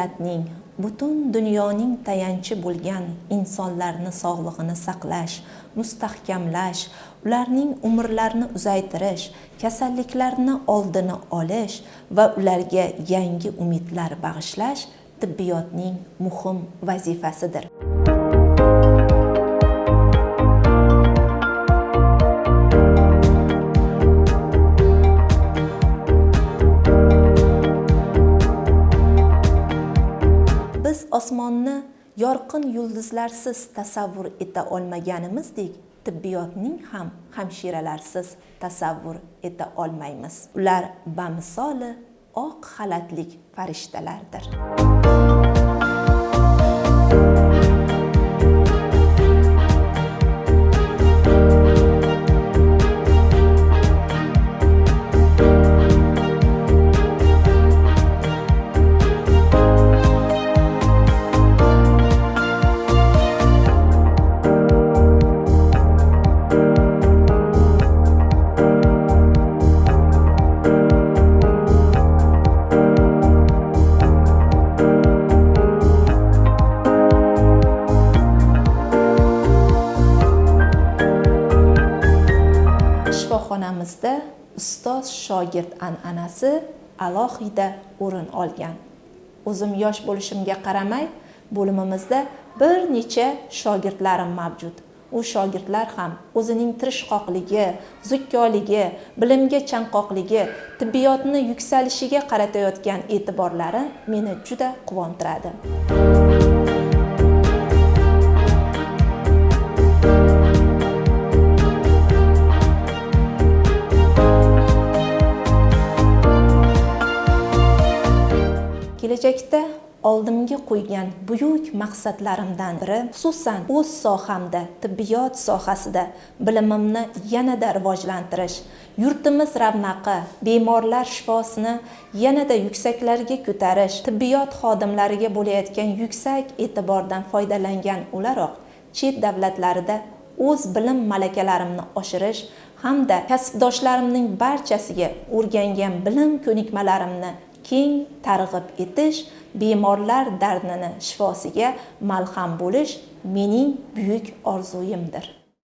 millatning, butun dunyoning tayanchi bo'lgan insonlarni sog'lig'ini saqlash, mustahkamlash, ularning umrlarini uzaytirish, kasalliklarni oldini olish va ularga yangi umidlar bag'ishlash tibbiyotning muhim vazifasidir. Biz osmonni yorqin yulduzlarsiz tasavvur eta olmaganimizdek, tibbiyotning ham hamshiralarsiz tasavvur eta olmaymiz. Ular bamisoli oq xalatlik farishtalardir. Shifoxonamizda ustoz shogird an'anasi alohida o'rin olgan. O'zim yosh bo'lishimga qaramay, bo'limimizda bir necha shogirdlarim mavjud. U shogirdlar ham o'zining tirishqoqligi, zukkoligi, bilimga chanqoqligi, tibbiyotni yuksalishiga qaratayotgan e'tiborlari meni juda quvontiradi. Kelajakda oldimga qo'ygan buyuk maqsadlarimdan biri, xususan o'z sohamda, tibbiyot sohasida bilimimni yanada rivojlantirish, yurtimiz ravnaqi, bemorlar shifosini yanada yuksaklarga ko'tarish, tibbiyot xodimlariga bo'layotgan yuksak e'tibordan foydalangan o'laroq chet davlatlarida o'z bilim malakalarimni oshirish hamda kasbdoshlarimning barchasiga o'rgangan bilim ko'nikmalarimni keng targ'ib etish, bemorlar dardini shifosiga malham bo'lish mening buyuk orzuyimdir.